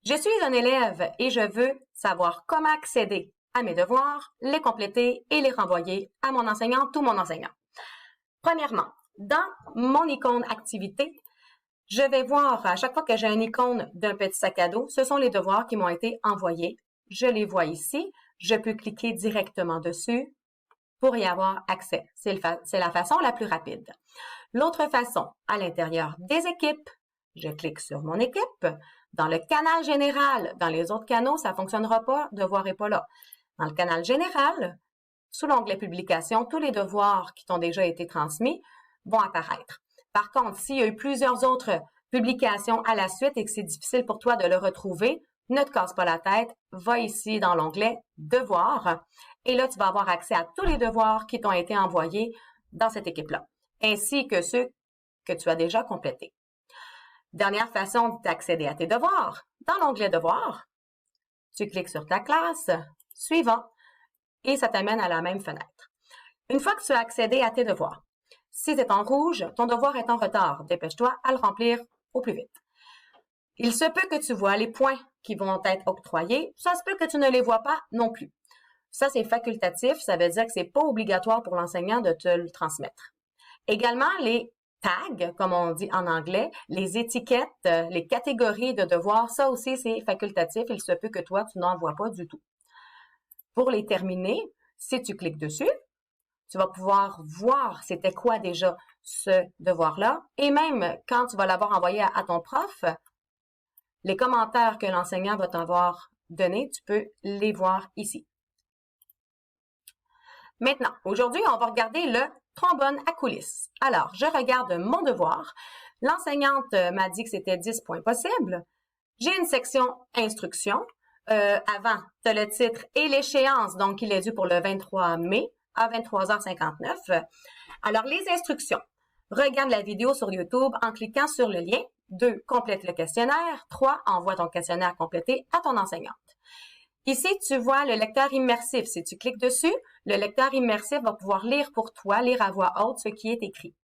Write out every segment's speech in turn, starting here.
Je suis un élève et je veux savoir comment accéder à mes devoirs, les compléter et les renvoyer à mon enseignante ou mon enseignant. Premièrement, dans mon icône activité, je vais voir à chaque fois que j'ai une icône d'un petit sac à dos, ce sont les devoirs qui m'ont été envoyés. Je les vois ici. Je peux cliquer directement dessus pour y avoir accès. C'est la façon la plus rapide. L'autre façon, à l'intérieur des équipes, je clique sur mon équipe. Dans le canal général, dans les autres canaux, ça ne fonctionnera pas, devoir n'est pas là. Dans le canal général, sous l'onglet publication, tous les devoirs qui t'ont déjà été transmis vont apparaître. Par contre, s'il y a eu plusieurs autres publications à la suite et que c'est difficile pour toi de le retrouver, ne te casse pas la tête, va ici dans l'onglet Devoirs et là, tu vas avoir accès à tous les devoirs qui t'ont été envoyés dans cette équipe-là, ainsi que ceux que tu as déjà complétés. Dernière façon d'accéder à tes devoirs, dans l'onglet Devoirs, tu cliques sur ta classe, suivant, et ça t'amène à la même fenêtre. Une fois que tu as accédé à tes devoirs, si c'est en rouge, ton devoir est en retard. Dépêche-toi à le remplir au plus vite. Il se peut que tu vois les points qui vont être octroyés. Ça se peut que tu ne les vois pas non plus. Ça, c'est facultatif. Ça veut dire que c'est pas obligatoire pour l'enseignant de te le transmettre. Également, les tags, comme on dit en anglais, les étiquettes, les catégories de devoirs, ça aussi, c'est facultatif. Il se peut que toi, tu n'en vois pas du tout. Pour les terminer, si tu cliques dessus, tu vas pouvoir voir c'était quoi déjà ce devoir-là. Et même quand tu vas l'avoir envoyé à ton prof, les commentaires que l'enseignant va t'avoir donnés, tu peux les voir ici. Maintenant, aujourd'hui, on va regarder le trombone à coulisses. Alors, je regarde mon devoir. L'enseignante m'a dit que c'était 10 points possibles. J'ai une section instruction. Avant, tu as le titre et l'échéance, donc il est dû pour le 23 mai à 23h59. Alors, les instructions. Regarde la vidéo sur YouTube en cliquant sur le lien. 2. Complète le questionnaire. 3. Envoie ton questionnaire complété à ton enseignante. Ici, tu vois le lecteur immersif. Si tu cliques dessus, le lecteur immersif va pouvoir lire pour toi, lire à voix haute ce qui est écrit.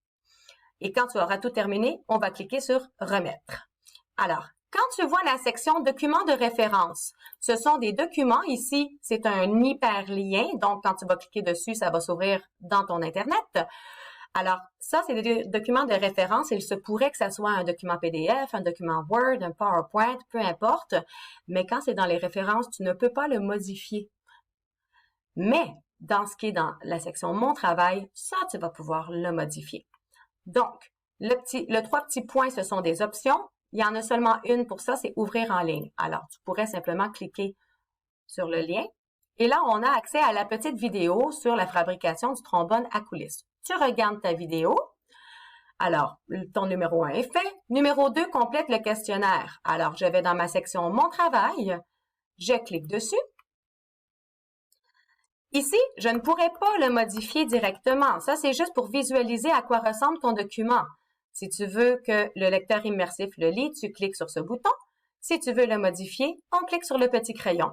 Et quand tu auras tout terminé, on va cliquer sur « Remettre ». Alors, quand tu vois la section « Documents de référence », ce sont des documents. Ici, c'est un hyperlien. Donc, quand tu vas cliquer dessus, ça va s'ouvrir dans ton Internet. Alors, ça, c'est des documents de référence. Il se pourrait que ça soit un document PDF, un document Word, un PowerPoint, peu importe. Mais quand c'est dans les références, tu ne peux pas le modifier. Mais dans ce qui est dans la section « Mon travail », ça, tu vas pouvoir le modifier. Donc, le 3 petits points, ce sont des options. Il y en a seulement une pour ça, c'est « Ouvrir en ligne ». Alors, tu pourrais simplement cliquer sur le lien. Et là, on a accès à la petite vidéo sur la fabrication du trombone à coulisses. Tu regardes ta vidéo. Alors, ton numéro 1 est fait. Numéro 2, complète le questionnaire. Alors, je vais dans ma section « Mon travail ». Je clique dessus. Ici, je ne pourrais pas le modifier directement. Ça, c'est juste pour visualiser à quoi ressemble ton document. Si tu veux que le lecteur immersif le lit, tu cliques sur ce bouton. Si tu veux le modifier, on clique sur le petit crayon.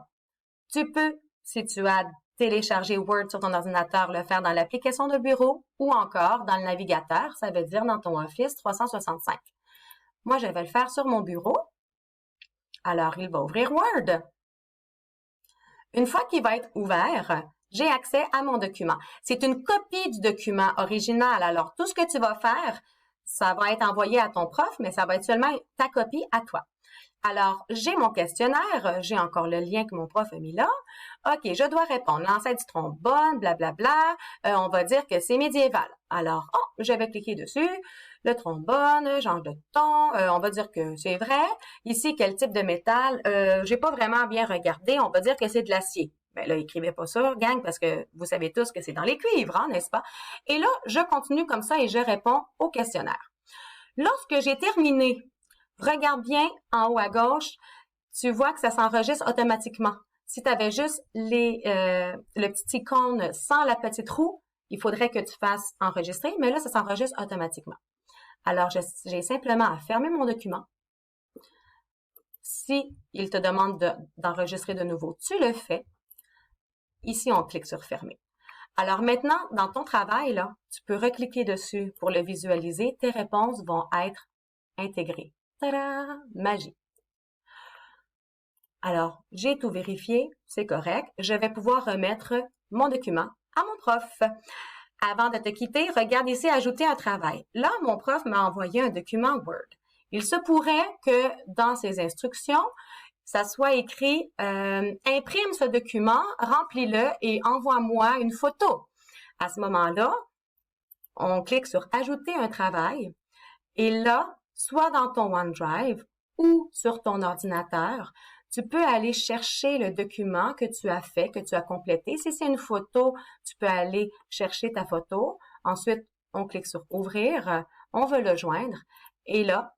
Tu peux, si tu as téléchargé Word sur ton ordinateur, le faire dans l'application de bureau ou encore dans le navigateur, ça veut dire dans ton Office 365. Moi, je vais le faire sur mon bureau. Alors, il va ouvrir Word. Une fois qu'il va être ouvert, j'ai accès à mon document. C'est une copie du document original. Alors, tout ce que tu vas faire, ça va être envoyé à ton prof, mais ça va être seulement ta copie à toi. Alors, j'ai mon questionnaire, j'ai encore le lien que mon prof a mis là. OK, je dois répondre. L'ancêtre du trombone, blablabla. On va dire que c'est médiéval. Alors, je vais cliquer dessus. Le trombone, genre de ton. On va dire que c'est vrai. Ici, quel type de métal? J'ai pas vraiment bien regardé. On va dire que c'est de l'acier. Ben là, écrivez pas ça, gang, parce que vous savez tous que c'est dans les cuivres, hein, n'est-ce pas? Et là, je continue comme ça et je réponds au questionnaire. Lorsque j'ai terminé, regarde bien en haut à gauche, tu vois que ça s'enregistre automatiquement. Si tu avais juste le petit icône sans la petite roue, il faudrait que tu fasses enregistrer, mais là, ça s'enregistre automatiquement. Alors, j'ai simplement à fermer mon document. Si il te demande d'enregistrer de nouveau, tu le fais. Ici, on clique sur « Fermer ». Alors maintenant, dans ton travail, là, tu peux recliquer dessus pour le visualiser. Tes réponses vont être intégrées. Tada! Magie! Alors, j'ai tout vérifié, c'est correct. Je vais pouvoir remettre mon document à mon prof. Avant de te quitter, regarde ici, ajouter un travail. Là, mon prof m'a envoyé un document Word. Il se pourrait que dans ses instructions, ça soit écrit imprime ce document, remplis-le et envoie-moi une photo. À ce moment-là, on clique sur ajouter un travail et là, soit dans ton OneDrive ou sur ton ordinateur, tu peux aller chercher le document que tu as fait, que tu as complété. Si c'est une photo, tu peux aller chercher ta photo. Ensuite, on clique sur ouvrir, on veut le joindre et là,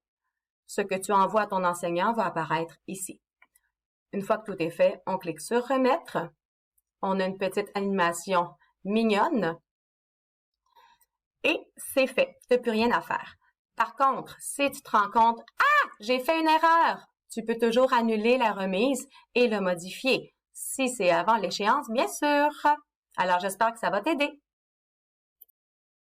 ce que tu envoies à ton enseignant va apparaître ici. Une fois que tout est fait, on clique sur remettre. On a une petite animation mignonne et c'est fait. Tu n'as plus rien à faire. Par contre, si tu te rends compte, j'ai fait une erreur, tu peux toujours annuler la remise et le modifier. Si c'est avant l'échéance, bien sûr. Alors, j'espère que ça va t'aider.